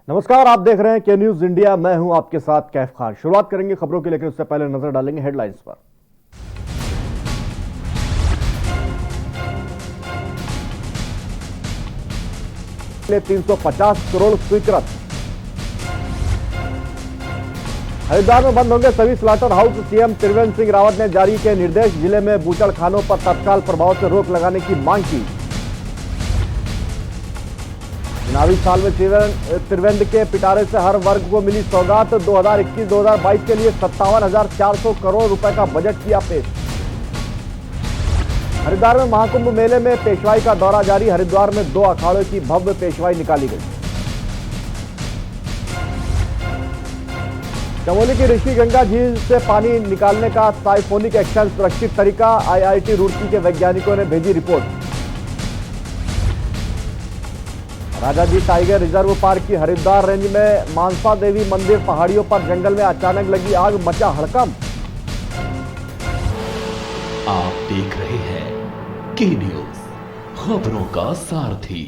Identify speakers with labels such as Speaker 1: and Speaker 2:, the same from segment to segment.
Speaker 1: नमस्कार, आप देख रहे हैं के न्यूज इंडिया। मैं हूं आपके साथ कैफ खान। शुरुआत करेंगे खबरों की, लेकिन उससे पहले नजर डालेंगे हेडलाइंस पर। 350 करोड़ स्वीकृत। हरिद्वार में बंद होंगे सभी slaughter house. CM Trivendra Singh Rawat ने जारी किए निर्देश। जिले में बूचड़खानों पर तत्काल प्रभाव से रोक लगाने की मांग की। चुनावी साल में त्रिवेंद्र के पिटारे से हर वर्ग को मिली सौगात। 2021-2022 के लिए 57,400 करोड़ रुपए का बजट किया पेश। हरिद्वार में महाकुंभ मेले में पेशवाई का दौरा जारी। हरिद्वार में 2 अखाड़ों की भव्य पेशवाई निकाली गई। चमोली की ऋषि गंगा झील से पानी निकालने का साइफोनिक एक्शन सुरक्षित तरीका। आईआईटी रुड़की के वैज्ञानिकों ने भेजी report. Rajaji tiger reserve park की हरिद्वार रेंज में मानसा देवी मंदिर पहाड़ियों पर जंगल में अचानक लगी आग, मचा हड़कंप।
Speaker 2: आप देख रहे हैं के न्यूज, खबरों का सारथी।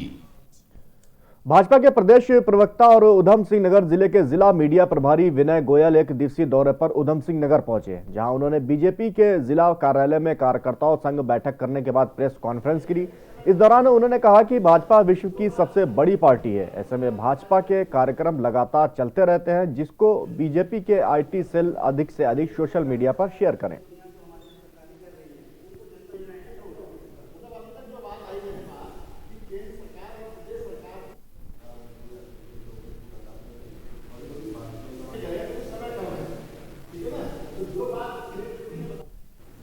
Speaker 1: भाजपा के प्रदेश प्रवक्ता और उधम सिंह नगर जिले के जिला मीडिया प्रभारी विनय गोयल एक दिवसीय दौरे पर उधम सिंह नगर पहुंचे, जहां उन्होंने बीजेपी के जिला कार्यालय में कार्यकर्ताओं संग बैठक करने के बाद प्रेस कॉन्फ्रेंस की। इस दौरान उन्होंने कहा कि भाजपा विश्व की सबसे बड़ी पार्टी है। ऐसे में भाजपा के कार्यक्रम लगातार चलते रहते हैं, जिसको बीजेपी के आईटी सेल अधिक से अधिक सोशल मीडिया पर शेयर करें।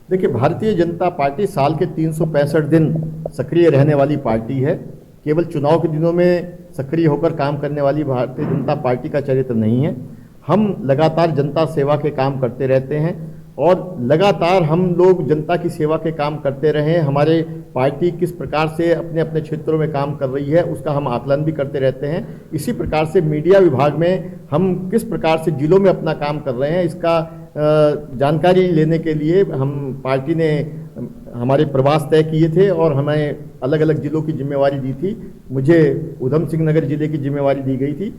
Speaker 3: देखिए, भारतीय जनता पार्टी साल के 365 दिन सक्रिय रहने वाली पार्टी है। केवल चुनाव के दिनों में सक्रिय होकर काम करने वाली भारतीय जनता पार्टी का चरित्र नहीं है। हम लगातार जनता सेवा के काम करते रहते हैं और लगातार हम लोग जनता की सेवा के काम करते रहे। हमारे पार्टी किस प्रकार से अपने अपने क्षेत्रों में काम कर रही है, उसका हम आकलन भी करते रहते हैं। इसी प्रकार से मीडिया विभाग में हम किस प्रकार से जिलों में अपना काम कर रहे हैं, इसका जानकारी लेने के लिए हम पार्टी ने हमारे प्रवास तय किए थे और हमें अलग अलग जिलों की जिम्मेवारी दी थी। मुझे उधम सिंह नगर जिले की जिम्मेवारी दी गई थी।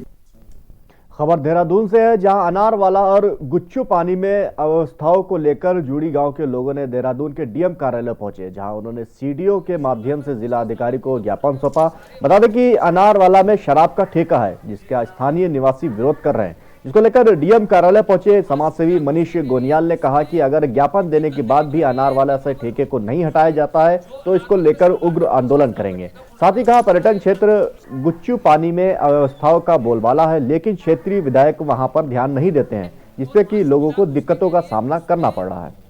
Speaker 1: खबर देहरादून से है, जहां अनारवाला और गुच्चू पानी में अव्यवस्थाओं को लेकर जुड़ी गांव के लोगों ने देहरादून के डीएम कार्यालय पहुंचे, जहां उन्होंने सीडीओ के माध्यम से जिला अधिकारी को ज्ञापन सौंपा। बता दें कि अनारवाला में शराब का ठेका है, जिसका स्थानीय निवासी विरोध कर रहे हैं, जिसको लेकर डीएम कार्यालय पहुंचे समाजसेवी मनीष गोनियाल ने कहा कि अगर ज्ञापन देने के बाद भी अनारवाला से ठेके को नहीं हटाया जाता है तो इसको लेकर उग्र आंदोलन करेंगे। साथ ही कहा, पर्यटन क्षेत्र गुच्चू पानी में अव्यवस्थाओं का बोलबाला है, लेकिन क्षेत्रीय विधायक वहां पर ध्यान नहीं देते हैं, जिससे कि लोगों को दिक्कतों का सामना करना पड़ रहा है।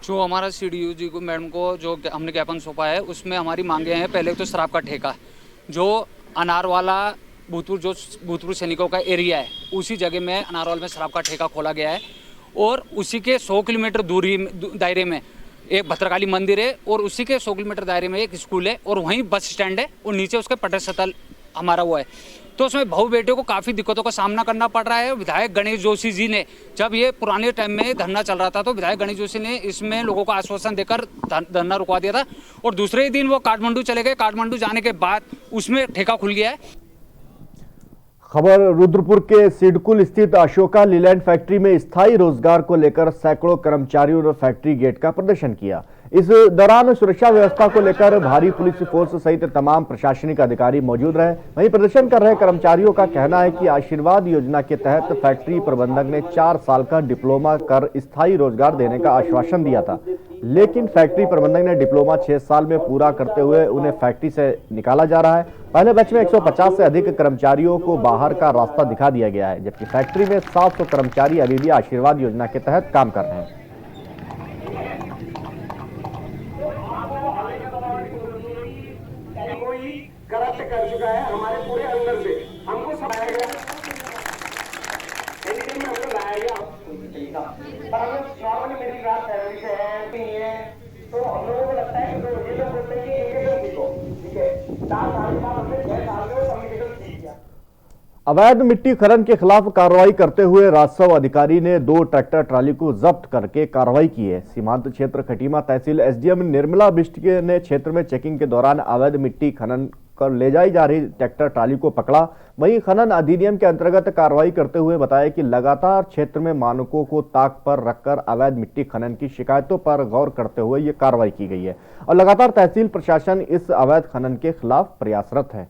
Speaker 4: जो हमारा सीडीओ जी को मैडम को जो हमने ज्ञापन सौंपा है, उसमें हमारी मांगे हैं। पहले तो शराब का ठेका, जो अनारवाला भूतपूर्व सैनिकों का एरिया है, उसी जगह में अनारवाल में शराब का ठेका खोला गया है और उसी के 100 किलोमीटर दूरी दायरे में एक भद्रकाली मंदिर है और उसी के 100 किलोमीटर दायरे में एक स्कूल है और वहीं बस स्टैंड है और नीचे उसके पर्यटन स्थल हमारा वो है। तो उसमें भाऊ बेटे को काफ़ी दिक्कतों का सामना करना पड़ रहा है। विधायक गणेश जोशी जी ने, जब ये पुराने टाइम में धरना चल रहा था, तो विधायक गणेश जोशी ने इसमें लोगों को आश्वासन देकर धरना रुकवा दिया था और दूसरे ही दिन वो काठमांडू चले गए। काठमांडू जाने के बाद उसमें ठेका खुल गया है।
Speaker 1: खबर रुद्रपुर के सिडकुल स्थित अशोका लीलैंड फैक्ट्री में स्थायी रोजगार को लेकर सैकड़ों कर्मचारियों ने फैक्ट्री गेट का प्रदर्शन किया। इस दौरान सुरक्षा व्यवस्था को लेकर भारी पुलिस फोर्स सहित तमाम प्रशासनिक अधिकारी मौजूद रहे। वहीं प्रदर्शन कर रहे कर्मचारियों का कहना है कि आशीर्वाद योजना के तहत फैक्ट्री प्रबंधक ने 4 साल का डिप्लोमा कर स्थायी रोजगार देने का आश्वासन दिया था, लेकिन फैक्ट्री प्रबंधक ने डिप्लोमा 6 साल में पूरा करते हुए उन्हें फैक्ट्री से निकाला जा रहा है। पहले बैच में 150 से अधिक कर्मचारियों को बाहर का रास्ता दिखा दिया गया है, जबकि फैक्ट्री में 700 कर्मचारी अभी भी आशीर्वाद योजना के तहत काम कर रहे हैं।
Speaker 5: करप्ट कर चुका है हमारे पूरे अंदर से, हमको समाया गया, एनीटाइम हमको लाया गया। पर हम लोग नॉर्मली मिडिल क्लास फैमिली से हैं, तो हम लोगों को लगता है कि ये लोग बोलते हैं कि ठीक है 4 साल के बाद हमने 6 साल में कम्युनिकेशन सीख गया।
Speaker 1: अवैध मिट्टी खनन के खिलाफ कार्रवाई करते हुए राजस्व अधिकारी ने 2 ट्रैक्टर ट्राली को जब्त करके कार्रवाई की है। सीमांत क्षेत्र खटीमा तहसील एसडीएम निर्मला बिष्ट ने क्षेत्र में चेकिंग के दौरान अवैध मिट्टी खनन कर ले जाई जा रही ट्रैक्टर ट्राली को पकड़ा। वहीं खनन अधिनियम के अंतर्गत कार्रवाई करते हुए बताया कि लगातार क्षेत्र में मानकों को ताक पर रखकर अवैध मिट्टी खनन की शिकायतों पर गौर करते हुए ये कार्रवाई की गई है और लगातार तहसील प्रशासन इस अवैध खनन के खिलाफ प्रयासरत है।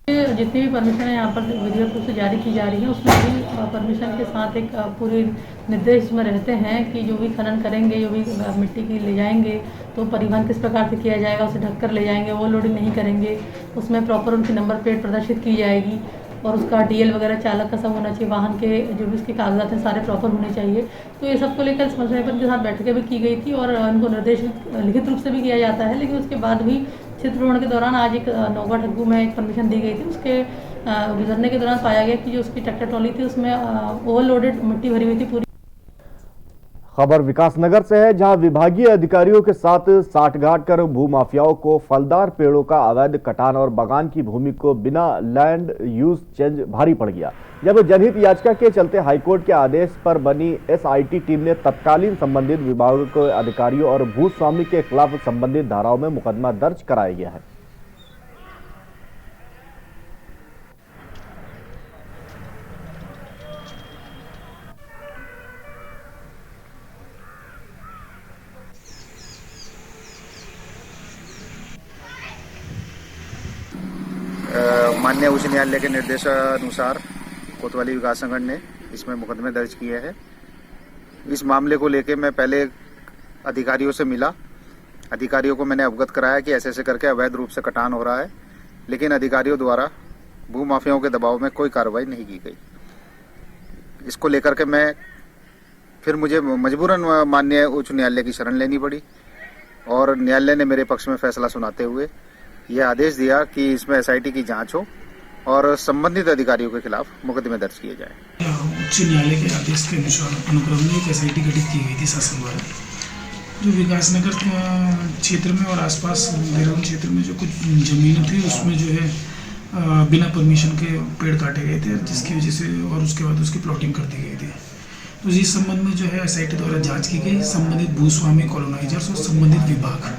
Speaker 6: जितनी भी परमिशन है यहाँ पर विधिवत रूप से जारी की जा रही है, उसमें भी परमिशन के साथ एक पूरे निर्देश में रहते हैं कि जो भी खनन करेंगे, जो भी मिट्टी की ले जाएंगे तो परिवहन किस प्रकार से किया जाएगा, उसे ढककर ले जाएंगे, वो लोडिंग नहीं करेंगे, उसमें प्रॉपर उनकी नंबर प्लेट प्रदर्शित की जाएगी और उसका डीएल वगैरह चालक का सब होना चाहिए, वाहन के जो भी उसके कागजात हैं सारे प्रॉपर होने चाहिए। तो ये सबको लेकर समन्वय के साथ बैठकें भी की गई थी और उनको निर्देश लिखित रूप से भी किया जाता है। लेकिन उसके बाद भी क्षेत्र भ्रमण के दौरान आज एक नौगा ठग्गू में एक परमिशन दी गई थी, उसके गुजरने के दौरान पाया गया कि जो उसकी ट्रैक्टर ट्रॉली थी उसमें ओवरलोडेड मिट्टी भरी हुई थी पूरी।
Speaker 1: खबर विकासनगर से है, जहां विभागीय अधिकारियों के साथ साठगांठ कर भूमाफियाओं को फलदार पेड़ों का अवैध कटान और बागान की भूमि को बिना लैंड यूज चेंज भारी पड़ गया। जब जनहित याचिका के चलते हाईकोर्ट के आदेश पर बनी एसआईटी टीम ने तत्कालीन संबंधित विभागों के अधिकारियों और भूस्वामी के खिलाफ संबंधित धाराओं में मुकदमा दर्ज कराया गया है।
Speaker 7: माननीय उच्च न्यायालय के निर्देशानुसार कोतवाली विकास संगठन ने इसमें मुकदमे दर्ज किए हैं। इस मामले को लेकर मैं पहले अधिकारियों से मिला, अधिकारियों को मैंने अवगत कराया कि ऐसे करके अवैध रूप से कटान हो रहा है, लेकिन अधिकारियों द्वारा भूमाफियाओं के दबाव में कोई कार्रवाई नहीं की गई। इसको लेकर के मुझे मजबूरन माननीय उच्च न्यायालय की शरण लेनी पड़ी और न्यायालय ने मेरे पक्ष में फैसला सुनाते हुए यह आदेश दिया कि इसमें एसआईटी की जांच हो और संबंधित अधिकारियों के खिलाफ मुकदमे दर्ज किए जाएं।
Speaker 8: उच्च न्यायालय के आदेश के अनुसार अनुक्रम में एक एसआईटी गठित की गई थी शासन द्वारा, जो विकासनगर क्षेत्र में और आसपास देहरादून क्षेत्र में जो कुछ जमीन थी उसमें जो है बिना परमिशन के पेड़ काटे गए थे, जिसकी वजह से और उसके बाद उसकी प्लॉटिंग कर दी गई थी। तो इस संबंध में जो है एसआईटी द्वारा जाँच की गई। संबंधित भूस्वामी, कॉलोनाइजर्स और संबंधित विभाग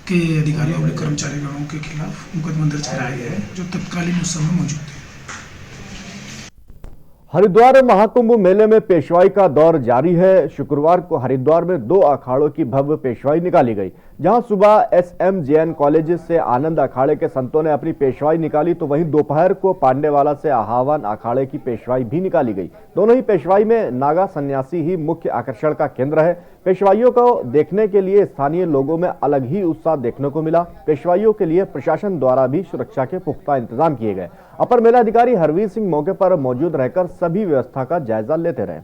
Speaker 8: के अधिकारियों और कर्मचारियों के खिलाफ मुकदमा दर्ज कराया गया है, जो तत्कालीन उस समय मौजूद थे।
Speaker 1: हरिद्वार महाकुंभ मेले में पेशवाई का दौर जारी है। शुक्रवार को हरिद्वार में 2 अखाड़ों की भव्य पेशवाई निकाली गई, जहां सुबह एसएमजेएन कॉलेज से आनंद अखाड़े के संतों ने अपनी पेशवाई निकाली, तो वहीं दोपहर को पांडेवाला से आहावन अखाड़े की पेशवाई भी निकाली गई। दोनों ही पेशवाई में नागा सन्यासी ही मुख्य आकर्षण का केंद्र है। पेशवाइयों को देखने के लिए स्थानीय लोगों में अलग ही उत्साह देखने को मिला। पेशवाइयों के लिए प्रशासन द्वारा भी सुरक्षा के पुख्ता इंतजाम किए गए। अपर मेला अधिकारी हरवीर सिंह मौके पर मौजूद रहकर सभी व्यवस्था का जायजा लेते रहे।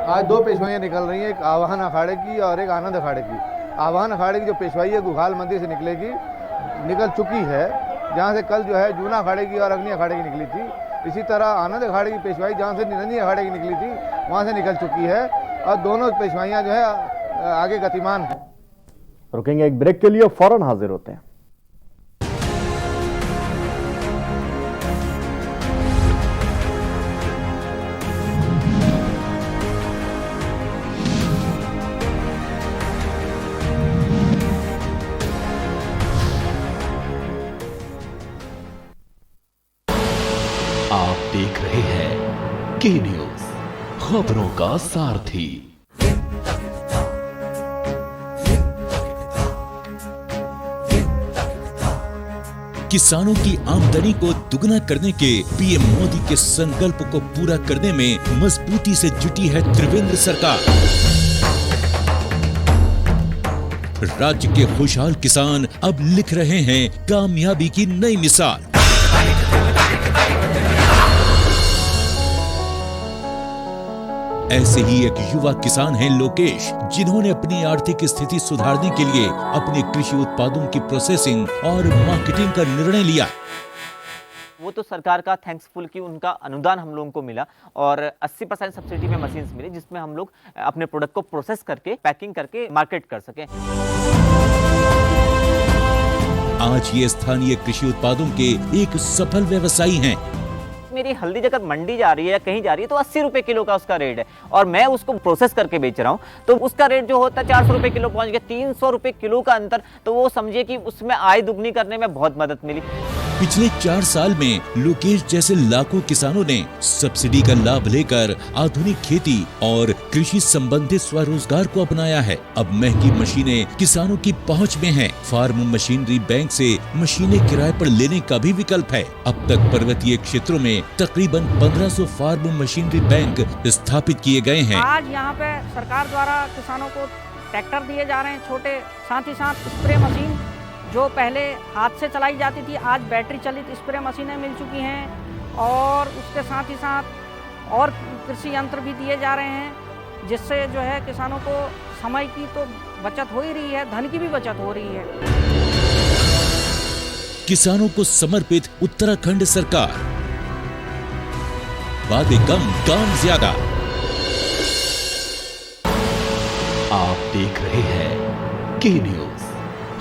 Speaker 9: आज 2 पेशवाइयाँ निकल रही हैं, एक आवाहन अखाड़े की और एक आनंद अखाड़े की। आवाहन अखाड़े की जो पेशवाई है गुघाल मंदिर से निकल चुकी है, जहाँ से कल जो है जूना अखाड़े की और अग्नि अखाड़े की निकली थी। इसी तरह आनंद अखाड़े की पेशवाई जहाँ से निरंजनी अखाड़े की निकली थी वहाँ से निकल चुकी है और दोनों पेशवाइयाँ जो है आगे गतिमान हैं।
Speaker 1: रुकेंगे एक ब्रेक के लिए, फौरन हाजिर होते हैं।
Speaker 2: आप देख रहे हैं के न्यूज, खबरों का सारथी।
Speaker 10: किसानों की आमदनी को दुगना करने के पीएम मोदी के संकल्प को पूरा करने में मजबूती से जुटी है त्रिवेंद्र सरकार। राज्य के खुशहाल किसान अब लिख रहे हैं कामयाबी की नई मिसाल। ऐसे ही एक युवा किसान हैं लोकेश, जिन्होंने अपनी आर्थिक स्थिति सुधारने के लिए अपने कृषि उत्पादों की प्रोसेसिंग और मार्केटिंग का निर्णय लिया।
Speaker 11: वो तो सरकार का थैंक्सफुल कि उनका अनुदान हम लोगों को मिला और 80% सब्सिडी में मशीन्स मिली, जिसमें हम लोग अपने प्रोडक्ट को प्रोसेस करके पैकिंग करके मार्केट कर सकें।
Speaker 10: आज ये स्थानीय कृषि उत्पादों के एक सफल व्यवसायी हैं।
Speaker 11: मेरी हल्दी जगह मंडी जा रही है या कहीं जा रही है तो 80 रुपए किलो का उसका रेट है और मैं उसको प्रोसेस करके बेच रहा हूँ, तो उसका रेट जो होता है 400 रुपए किलो पहुंच गया, 300 रुपए किलो का अंतर। तो वो समझिए कि उसमें आय दुगनी करने में बहुत मदद मिली।
Speaker 10: पिछले 4 साल में लोकेश जैसे लाखों किसानों ने सब्सिडी का लाभ लेकर आधुनिक खेती और कृषि संबंधित स्वरोजगार को अपनाया है। अब महंगी मशीनें किसानों की पहुंच में हैं। फार्म मशीनरी बैंक से मशीनें किराए पर लेने का भी विकल्प है। अब तक पर्वतीय क्षेत्रों में तकरीबन 1500 फार्म मशीनरी बैंक स्थापित किए गए हैं।
Speaker 12: आज यहाँ पे सरकार द्वारा किसानों को ट्रैक्टर दिए जा रहे हैं छोटे, साथ ही साथ स्प्रे मशीन जो पहले हाथ से चलाई जाती थी, आज बैटरी चलित स्प्रे मशीनें मिल चुकी हैं और उसके साथ ही साथ और कृषि यंत्र भी दिए जा रहे हैं, जिससे जो है किसानों को समय की तो बचत हो ही रही है, धन की भी बचत हो रही है।
Speaker 10: किसानों को समर्पित उत्तराखंड सरकार, बातें कम काम ज्यादा।
Speaker 2: आप देख रहे हैं के न्यूज,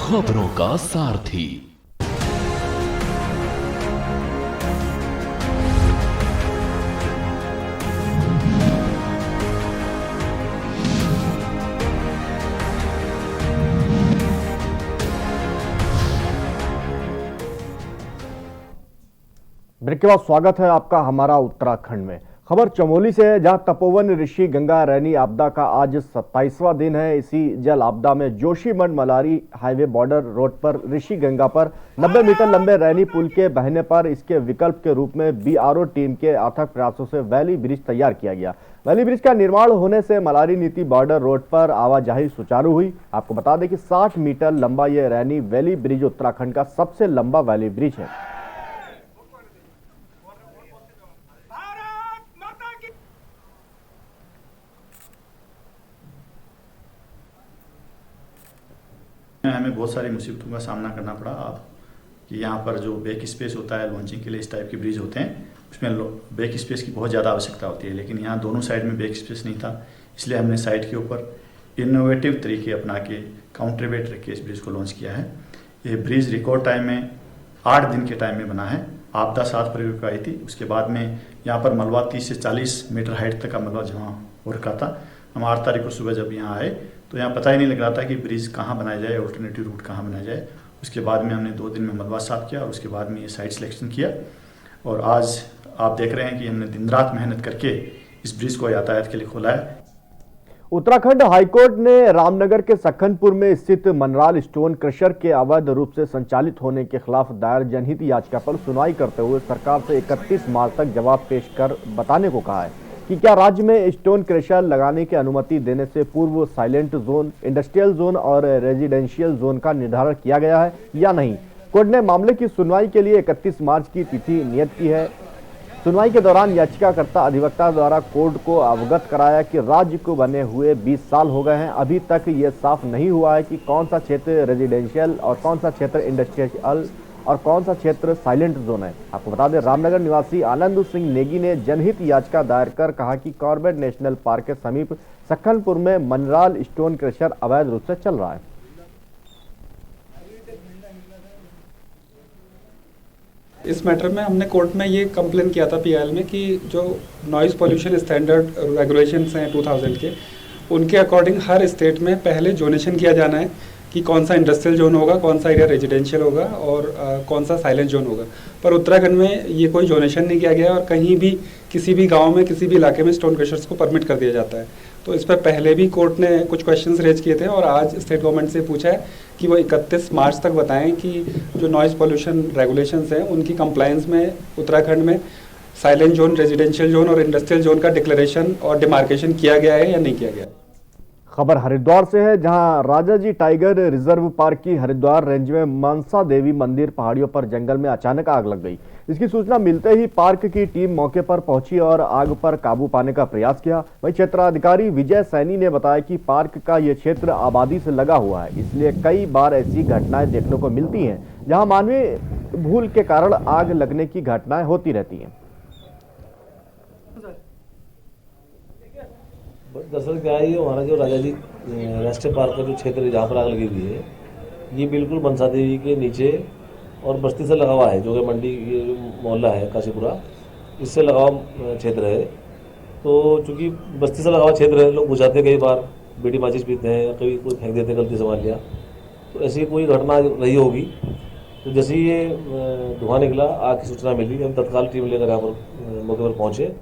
Speaker 2: खबरों का सारथी।
Speaker 1: ब्रेक के बाद स्वागत है आपका हमारा उत्तराखंड में। खबर चमोली से है, जहां तपोवन ऋषि गंगा रैनी आपदा का आज 27वां दिन है। इसी जल आपदा में Joshimath Malari highway border road पर ऋषि गंगा पर 90 मीटर लंबे रैनी पुल के बहने पर इसके विकल्प के रूप में बीआरओ टीम के अथक प्रयासों से वैली ब्रिज तैयार किया गया। वैली ब्रिज का निर्माण होने से मलारी नीति बॉर्डर रोड पर आवाजाही सुचारू हुई। आपको बता दें कि 60 मीटर लंबा यह रैनी वैली ब्रिज उत्तराखंड का सबसे लंबा वैली ब्रिज है।
Speaker 13: हमें बहुत सारी मुसीबतों का सामना करना पड़ा। आप कि यहाँ पर जो बैक स्पेस होता है लॉन्चिंग के लिए, इस टाइप के ब्रिज होते हैं, उसमें बैक स्पेस की बहुत ज़्यादा आवश्यकता होती है, लेकिन यहाँ दोनों साइड में बैक स्पेस नहीं था। इसलिए हमने साइड के ऊपर इनोवेटिव तरीके अपना के काउंटर वेट रख के इस ब्रिज को लॉन्च किया है। ये ब्रिज रिकॉर्ड टाइम में 8 दिन के टाइम में बना है। आपदा 7 फरवरी को आई थी। उसके बाद में यहाँ पर मलबा 30 से 40 मीटर हाइट तक का मलबा जमा हो रखा था। हम 8 तारीख को सुबह जब यहाँ आए तो यहाँ पता ही नहीं लग रहा था कि ब्रिज कहाँ बनाया जाए, ऑल्टरनेटिव रूट कहाँ बनाया जाए। उसके बाद में हमने 2 दिन में मलबा साफ किया और उसके बाद में ये साइट सिलेक्शन किया और आज आप देख रहे हैं कि हमने दिन रात मेहनत करके इस ब्रिज को यातायात के लिए खोला है।
Speaker 1: उत्तराखंड हाईकोर्ट ने रामनगर के सखनपुर में स्थित मनराल स्टोन क्रशर के अवैध रूप से संचालित होने के खिलाफ दायर जनहित याचिका पर सुनवाई करते हुए सरकार से 31 मार्च तक जवाब पेश कर बताने को कहा है कि क्या राज्य में स्टोन क्रशर लगाने की अनुमति देने से पूर्व साइलेंट जोन, इंडस्ट्रियल जोन और रेजिडेंशियल जोन का निर्धारण किया गया है या नहीं। कोर्ट ने मामले की सुनवाई के लिए 31 मार्च की तिथि नियत की है। सुनवाई के दौरान याचिकाकर्ता अधिवक्ता द्वारा कोर्ट को अवगत कराया कि राज्य को बने हुए 20 साल हो गए हैं, अभी तक ये साफ नहीं हुआ है कि कौन सा क्षेत्र रेजिडेंशियल और कौन सा क्षेत्र इंडस्ट्रियल और कौन सा क्षेत्र साइलेंट जोन है। आपको बता दें, रामनगर निवासी आनंद सिंह नेगी ने जनहित याचिका दायर कर कहा कि कॉर्बेट नेशनल पार्क के समीप सखनपुर में मनराल स्टोन क्रशर अवैध रूप से चल रहा है।
Speaker 14: इस मैटर में हमने कोर्ट में ये कंप्लेन किया था पीआईएल में कि जो नॉइज पोल्यूशन स्टैंडर्ड रेगुलेशंस हैं 2000 के, उनके अकॉर्डिंग हर स्टेट में पहले जोनेशन किया जाना है कि कौन सा इंडस्ट्रियल जोन होगा, कौन सा एरिया रेजिडेंशियल होगा और कौन सा साइलेंट जोन होगा। पर उत्तराखंड में ये कोई जोनेशन नहीं किया गया और कहीं भी किसी भी गांव में किसी भी इलाके में स्टोन क्रशर्स को परमिट कर दिया जाता है। तो इस पर पहले भी कोर्ट ने कुछ क्वेश्चंस रेज किए थे और आज स्टेट गवर्नमेंट से पूछा है कि वो 31 मार्च तक बताएं कि जो नॉइज़ पोल्यूशन रेगुलेशंस हैं उनकी कंप्लायंस में उत्तराखंड में साइलेंट जोन, रेजिडेंशियल जोन और इंडस्ट्रियल जोन का डिक्लेरेशन और डिमार्केशन किया गया है या नहीं किया गया।
Speaker 1: खबर हरिद्वार से है, जहां राजाजी टाइगर रिजर्व पार्क की हरिद्वार रेंज में मनसा देवी मंदिर पहाड़ियों पर जंगल में अचानक आग लग गई। इसकी सूचना मिलते ही पार्क की टीम मौके पर पहुंची और आग पर काबू पाने का प्रयास किया। वहीं क्षेत्राधिकारी विजय सैनी ने बताया कि पार्क का यह क्षेत्र आबादी से लगा हुआ है, इसलिए कई बार ऐसी घटनाएं देखने को मिलती हैं जहां मानवीय भूल के कारण आग लगने की घटनाएं होती रहती हैं।
Speaker 15: दरअसल क्या है, ये हमारा जो राजा जी राष्ट्रीय पार्क का जो क्षेत्र है जहाँ पर आग लगी हुई है, ये बिल्कुल बंसा देवी के नीचे और बस्ती से लगा हुआ है, जो कि मंडी ये जो मोहल्ला है काशीपुरा, इससे लगा हुआ क्षेत्र है। तो चूँकि बस्ती से लगा हुआ क्षेत्र है, लोग बुझाते कई बार बीड़ी माचिस पीते हैं, कभी कोई फेंक देते गलती से मान लिया, तो ऐसी कोई घटना रही होगी। तो जैसे ही ये धुआं निकला, आग की सूचना मिली, हम तत्काल टीम लेकर यहाँ पर मौके पर पहुँचे।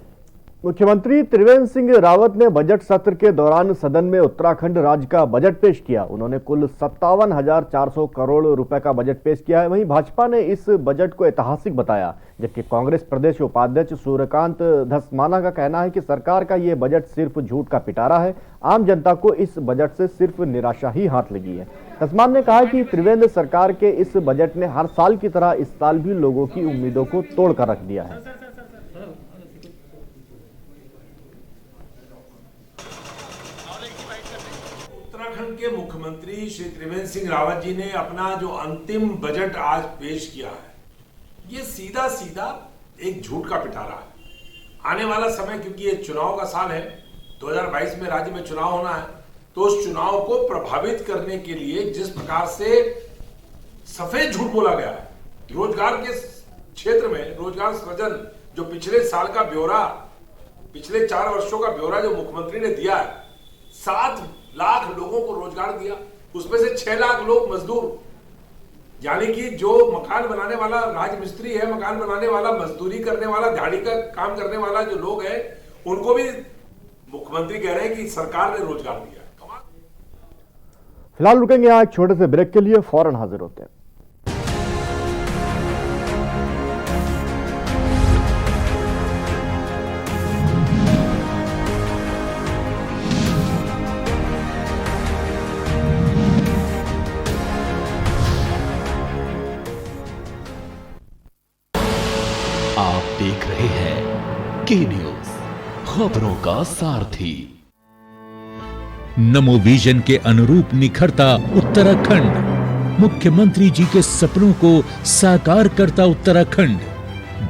Speaker 1: मुख्यमंत्री त्रिवेंद्र सिंह रावत ने बजट सत्र के दौरान सदन में उत्तराखंड राज्य का बजट पेश किया। उन्होंने कुल 57,400 करोड़ रुपए का बजट पेश किया है। वहीं भाजपा ने इस बजट को ऐतिहासिक बताया, जबकि कांग्रेस प्रदेश उपाध्यक्ष सूर्यकांत धस्माना का कहना है कि सरकार का ये बजट सिर्फ झूठ का पिटारा है। आम जनता को इस बजट से सिर्फ निराशा ही हाथ लगी है। धस्मान ने कहा कि त्रिवेंद्र सरकार के इस बजट ने हर साल की तरह इस साल भी लोगों की उम्मीदों को तोड़कर रख दिया है।
Speaker 16: उत्तराखंड के मुख्यमंत्री श्री त्रिवेंद्र सिंह रावत जी ने अपना जो अंतिम बजट आज पेश किया है, ये सीधा सीधा एक झूठ का पिटारा है। आने वाला समय, क्योंकि ये चुनाव का साल है, 2022 में राज्य में चुनाव होना है, तो उस चुनाव को प्रभावित करने के लिए जिस प्रकार से सफेद झूठ बोला गया है, रोजगार के क्षेत्र में रोजगार सृजन, जो पिछले साल का ब्यौरा, पिछले 4 वर्षों का ब्यौरा जो मुख्यमंत्री ने दिया है, 7 लाख लोगों को रोजगार दिया, उसमें से 6 लाख लोग मजदूर, यानी कि जो मकान बनाने वाला राजमिस्त्री है, मकान बनाने वाला, मजदूरी करने वाला, दिहाड़ी का काम करने वाला जो लोग हैं, उनको भी मुख्यमंत्री कह रहे हैं कि सरकार ने रोजगार दिया।
Speaker 1: फिलहाल रुकेंगे यहाँ एक छोटे से ब्रेक के लिए, फौरन हाजिर होते हैं।
Speaker 2: आप देख रहे हैं के न्यूज, खबरों का सारथी।
Speaker 10: नमो विजन के अनुरूप निखरता उत्तराखंड, मुख्यमंत्री जी के सपनों को साकार करता उत्तराखंड,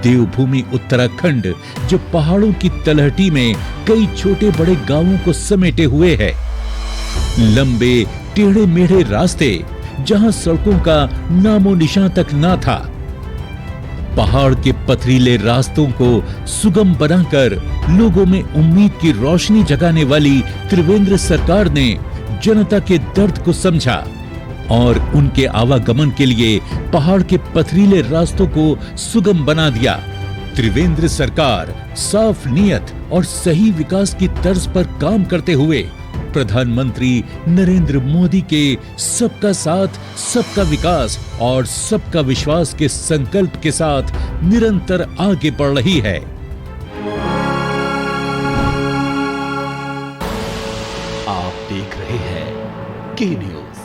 Speaker 10: देवभूमि उत्तराखंड जो पहाड़ों की तलहटी में कई छोटे बड़े गांवों को समेटे हुए है। लंबे टेढ़े मेढ़े रास्ते जहां सड़कों का नामो निशान तक ना था, पहाड़ के पथरीले रास्तों को सुगम बनाकर लोगों में उम्मीद की रोशनी जगाने वाली त्रिवेंद्र सरकार ने जनता के दर्द को समझा और उनके आवागमन के लिए पहाड़ के पथरीले रास्तों को सुगम बना दिया। त्रिवेंद्र सरकार साफ नियत और सही विकास की तर्ज पर काम करते हुए प्रधानमंत्री नरेंद्र मोदी के सबका साथ, सबका विकास और सबका विश्वास के संकल्प के साथ निरंतर आगे बढ़ रही है।
Speaker 2: आप देख रहे हैं के न्यूज,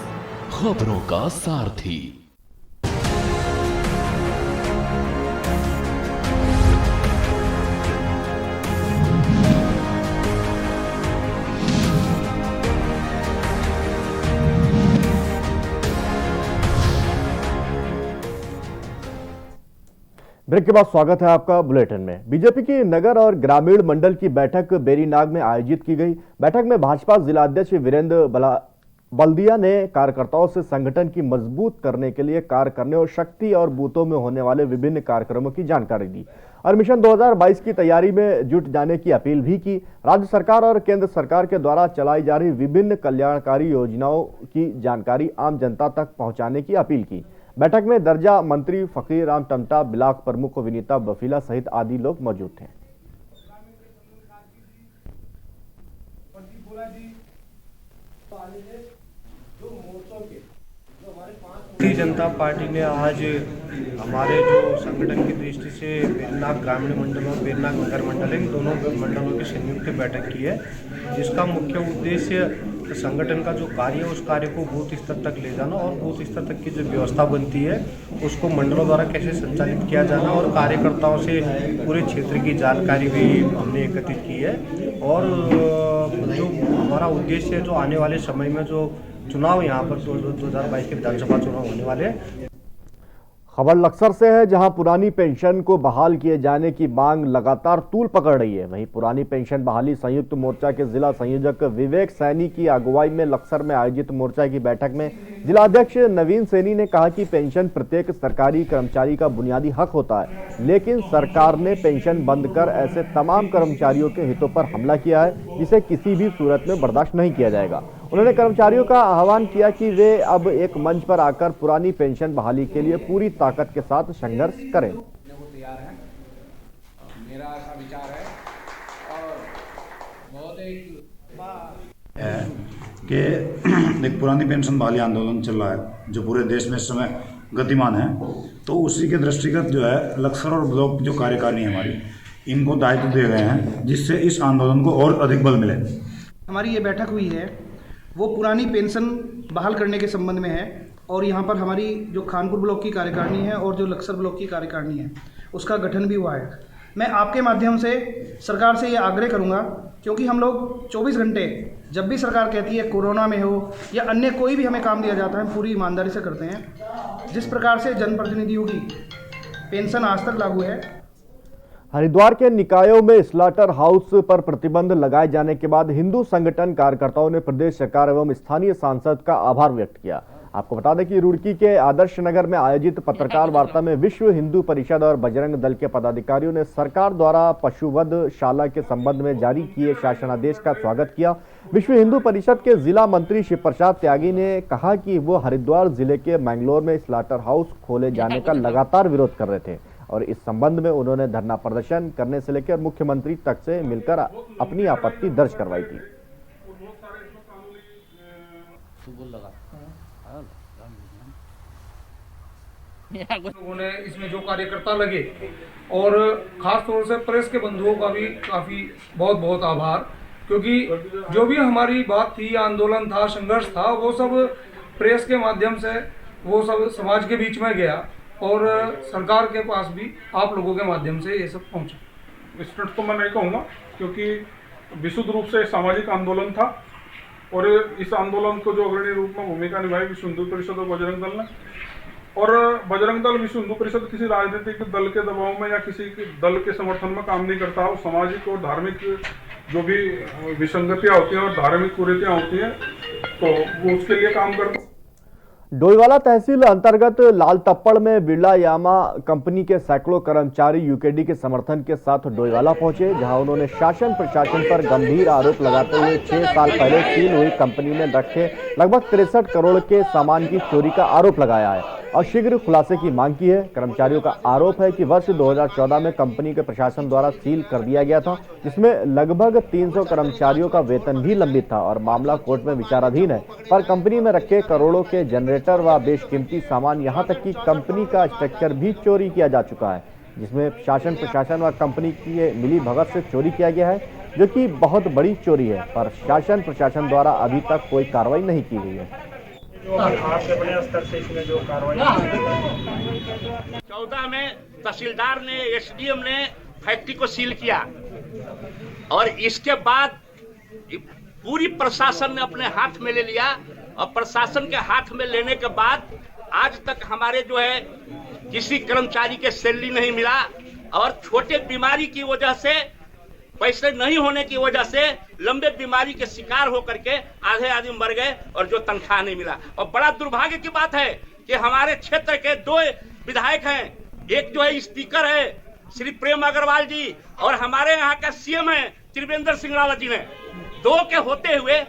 Speaker 2: खबरों का सारथी।
Speaker 1: ब्रेक के बाद स्वागत है आपका बुलेटिन में। बीजेपी की नगर और ग्रामीण मंडल की बैठक बेरीनाग में आयोजित की गई। बैठक में भाजपा जिलाध्यक्ष वीरेंद्र बल्दिया ने कार्यकर्ताओं से संगठन की मजबूत करने के लिए कार्य करने और शक्ति और बूथों में होने वाले विभिन्न कार्यक्रमों की जानकारी दी और मिशन 2022 की तैयारी में जुट जाने की अपील भी की। राज्य सरकार और केंद्र सरकार के द्वारा चलाई जा रही विभिन्न कल्याणकारी योजनाओं की जानकारी आम जनता तक पहुंचाने की अपील की। बैठक में दर्जा मंत्री फकीर राम टमटा, ब्लॉक प्रमुख विनीता बफीला सहित आदि लोग मौजूद थे।
Speaker 17: भारतीय जनता पार्टी ने आज हमारे जो संगठन की दृष्टि से बेरीनाग ग्रामीण मंडल और बेरीनाग नगर मंडल है, दोनों मंडलों की संयुक्त बैठक की है, जिसका मुख्य उद्देश्य संगठन का जो कार्य है उस कार्य को बूथ स्तर तक ले जाना और बूथ स्तर तक की जो व्यवस्था बनती है उसको मंडलों द्वारा कैसे संचालित किया जाना और कार्यकर्ताओं से पूरे क्षेत्र की जानकारी भी हमने एकत्रित की है। और जो हमारा उद्देश्य है, जो आने वाले समय में जो चुनाव यहाँ पर 2022 के विधानसभा चुनाव होने वाले हैं,
Speaker 1: खबर लक्सर से है, जहां पुरानी पेंशन को बहाल किए जाने की मांग लगातार तूल पकड़ रही है। वहीं पुरानी पेंशन बहाली संयुक्त मोर्चा के जिला संयोजक विवेक सैनी की अगुवाई में लक्सर में आयोजित मोर्चा की बैठक में जिलाध्यक्ष नवीन सैनी ने कहा कि पेंशन प्रत्येक सरकारी कर्मचारी का बुनियादी हक होता है, लेकिन सरकार ने पेंशन बंद कर ऐसे तमाम कर्मचारियों के हितों पर हमला किया है, जिसे किसी भी सूरत में बर्दाश्त नहीं किया जाएगा। उन्होंने कर्मचारियों का आह्वान किया कि वे अब एक मंच पर आकर पुरानी पेंशन बहाली के लिए पूरी ताकत के साथ संघर्ष करें।
Speaker 18: मेरा ऐसा विचार है और बहुत
Speaker 19: कि एक पुरानी पेंशन बहाली आंदोलन चल रहा है जो पूरे देश में इस समय गतिमान है, तो उसी के दृष्टिगत जो है लक्सर और ब्लॉक जो कार्यकारिणी है हमारी, इनको दायित्व दिए गए हैं जिससे इस आंदोलन को और अधिक बल मिले।
Speaker 20: हमारी ये बैठक हुई है वो पुरानी पेंशन बहाल करने के संबंध में है और यहाँ पर हमारी जो खानपुर ब्लॉक की कार्यकारिणी है और जो लक्सर ब्लॉक की कार्यकारिणी है उसका गठन भी हुआ है। मैं आपके माध्यम से सरकार से ये आग्रह करूँगा, क्योंकि हम लोग 24 घंटे जब भी सरकार कहती है कोरोना में हो या अन्य कोई भी हमें काम दिया जाता है, हम पूरी ईमानदारी से करते हैं। जिस प्रकार से जनप्रतिनिधियों की पेंशन आज तक लागू है।
Speaker 1: हरिद्वार के निकायों में स्लॉटर हाउस पर प्रतिबंध लगाए जाने के बाद हिंदू संगठन कार्यकर्ताओं ने प्रदेश सरकार एवं स्थानीय सांसद का आभार व्यक्त किया। आपको बता दें कि रुड़की के आदर्श नगर में आयोजित पत्रकार वार्ता में विश्व हिंदू परिषद और बजरंग दल के पदाधिकारियों ने सरकार द्वारा पशुवध शाला के संबंध में जारी किए शासनादेश का स्वागत किया। विश्व हिंदू परिषद के जिला मंत्री शिव प्रसाद त्यागी ने कहा कि वो हरिद्वार जिले के मैंगलोर में स्लॉटर हाउस खोले जाने का लगातार विरोध कर रहे थे और इस संबंध में उन्होंने धरना प्रदर्शन करने से लेकर मुख्यमंत्री तक से मिलकर अपनी आपत्ति दर्ज करवाई थी।
Speaker 21: लोगों ने इसमें जो कार्यकर्ता लगे और खास तौर से प्रेस के बंधुओं का भी काफी बहुत बहुत आभार, क्योंकि जो भी हमारी बात थी, आंदोलन था, संघर्ष था, वो सब प्रेस के माध्यम से वो सब समाज के बीच में गया और सरकार के पास भी आप लोगों के माध्यम से ये सब पहुंचा।
Speaker 22: विस्तृत तो मैं नहीं कहूँगा, क्योंकि विशुद्ध रूप से सामाजिक आंदोलन था और इस आंदोलन को जो अग्रणी रूप में भूमिका निभाई विश्व हिंदू परिषद और बजरंग दल ने। और बजरंग दल विश्व हिंदू परिषद किसी राजनीतिक दल के दबाव में या किसी दल के समर्थन में काम नहीं करता। और सामाजिक और धार्मिक जो भी विसंगतियाँ होती हैं और धार्मिक कुरीतियाँ होती हैं तो वो उसके लिए काम करता है।
Speaker 1: डोईवाला तहसील अंतर्गत लाल तप्पड़ में बिरला यामा कंपनी के सैकड़ों कर्मचारी यूकेडी के समर्थन के साथ डोईवाला पहुंचे, जहां उन्होंने शासन प्रशासन पर गंभीर आरोप लगाते हुए 6 साल पहले सील हुई कंपनी में रखे लगभग 63 करोड़ के सामान की चोरी का आरोप लगाया है और शीघ्र खुलासे की मांग की है। कर्मचारियों का आरोप है कि वर्ष 2014 में कंपनी के प्रशासन द्वारा सील कर दिया गया था, जिसमें लगभग 300 कर्मचारियों का वेतन भी लंबित था और मामला कोर्ट में विचाराधीन है। पर कंपनी में रखे करोड़ों के जनरेटर व बेशकीमती सामान, यहां तक कि कंपनी का स्ट्रक्चर भी चोरी किया जा चुका है, जिसमें शासन प्रशासन व कंपनी की मिली भगत से चोरी किया गया है, जो कि बहुत बड़ी चोरी है। पर शासन प्रशासन द्वारा अभी तक कोई कार्रवाई नहीं की गई है।
Speaker 22: आपके बड़े स्तर से इसमें जो कार्रवाई
Speaker 23: 14 में तहसीलदार ने, एसडीएम ने फैक्ट्री को सील किया और इसके बाद पूरी प्रशासन ने अपने हाथ में ले लिया और प्रशासन के हाथ में लेने के बाद आज तक हमारे जो है किसी कर्मचारी के सैलरी नहीं मिला और छोटे बीमारी की वजह से, पैसे नहीं होने की वजह से लंबे बीमारी के शिकार होकर के आधे आदमी मर गए और जो तनख्वाह नहीं मिला। और बड़ा दुर्भाग्य की बात है कि हमारे क्षेत्र के 2 विधायक हैं, एक जो है स्पीकर है श्री प्रेम अग्रवाल जी और हमारे यहाँ का सीएम है त्रिवेंद्र सिंह रावत जी ने, 2 के होते हुए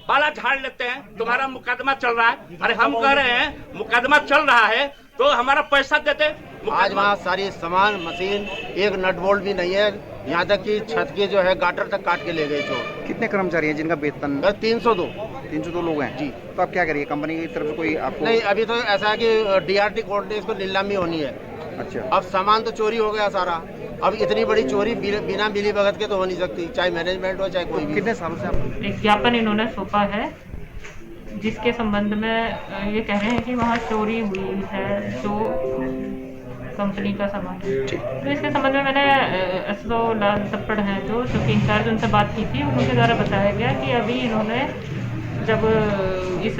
Speaker 23: बाला झाड़ लेते हैं। तुम्हारा मुकदमा चल रहा है, अरे हम कह रहे हैं मुकदमा चल रहा है तो हमारा पैसा देते।
Speaker 24: आज वहाँ सारी सामान मशीन, एक नट बोल्ट भी नहीं है, यहाँ तक कि छत के जो है गाटर तक काट के ले गए। चोर।
Speaker 25: कितने कर्मचारी हैं जिनका वेतन?
Speaker 24: 302
Speaker 25: लोग हैं जी। तो आप क्या करिए, कंपनी की तरफ से कोई आपको?
Speaker 24: नहीं, अभी तो ऐसा है कि डीआरटी कोर्ट ने इसको नीलामी होनी है।
Speaker 25: अच्छा।
Speaker 24: अब सामान तो चोरी हो गया सारा, अब इतनी बड़ी चोरी बिना मिली भगत के तो हो नहीं सकती, चाहे मैनेजमेंट हो चाहे कोई भी।
Speaker 25: कितने सालों से आप?
Speaker 26: एक ज्ञापन इन्होंने सौंपा है जिसके संबंध में ये कह रहे हैं कि वहाँ चोरी हुई है जो कंपनी का सामान है। तो इसके संबंध में मैंने एसओ लाल तप्पड़ हैं जो कि इंचार्ज, उनसे बात की थी। उनके द्वारा बताया गया कि अभी इन्होंने जब इस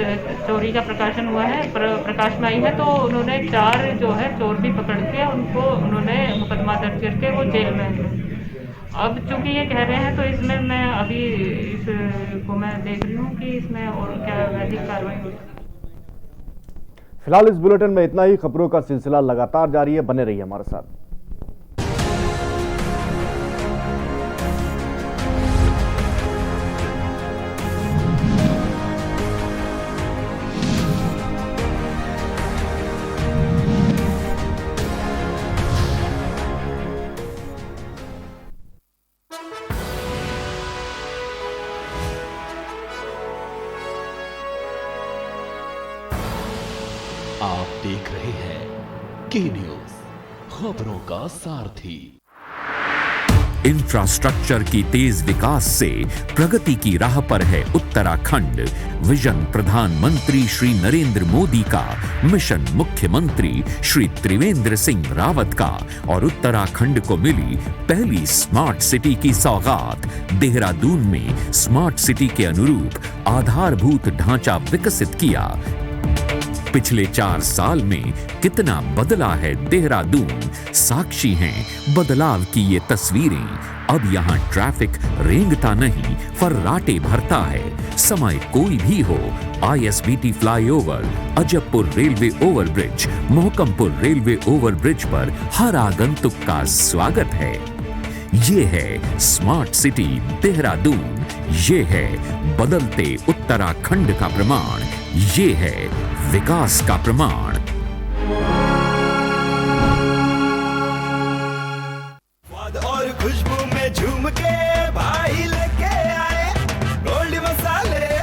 Speaker 26: चोरी का प्रकाशन हुआ है, प्रकाश में आई है, तो उन्होंने 4 जो है चोर भी पकड़ के उनको उन्होंने मुकदमा दर्ज करके वो जेल में है। अब चूंकि ये कह रहे हैं तो इसमें मैं अभी इसको मैं देख रही हूँ कि इसमें और क्या वैधिक कार्रवाई होगी।
Speaker 1: फिलहाल इस बुलेटिन में इतना ही। खबरों का सिलसिला लगातार जारी है, बने रहिए हमारे साथ।
Speaker 2: आप देख रहे हैं के न्यूज, खबरों का सारथी।
Speaker 3: इंफ्रास्ट्रक्चर की तेज विकास से प्रगति की राह पर है उत्तराखंड। विजन प्रधानमंत्री श्री नरेंद्र मोदी का, मिशन मुख्यमंत्री श्री त्रिवेंद्र सिंह रावत का और उत्तराखंड को मिली पहली स्मार्ट सिटी की सौगात। देहरादून में स्मार्ट सिटी के अनुरूप आधारभूत ढांचा विकसित किया। पिछले 4 साल में कितना बदला है देहरादून, साक्षी हैं बदलाव की ये तस्वीरें। अब यहाँ ट्रैफिक रेंगता नहीं, फर्राटे भरता है। समय कोई भी हो, ISBT flyover, Ajabpur railway overbridge, Mohkampur railway overbridge पर हर आगंतुक का स्वागत है। ये है स्मार्ट सिटी देहरादून, ये है बदलते उत्तराखंड का प्रमाण, ये है विकास का प्रमाण।
Speaker 4: और खुशबू में झूम के भाई लेके आए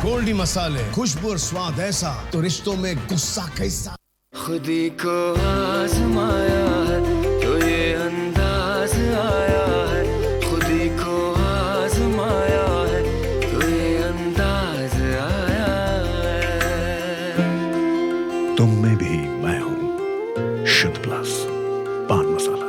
Speaker 4: गोल्डी मसाले, खुशबू और स्वाद ऐसा तो रिश्तों में गुस्सा कैसा।
Speaker 5: खुदी को आजमाया है तो ये अंदाज आया है, खुदी को आजमाया है तो ये अंदाज आया है।
Speaker 4: तुम में भी मैं हूँ, शुद्ध प्लस पान मसाला।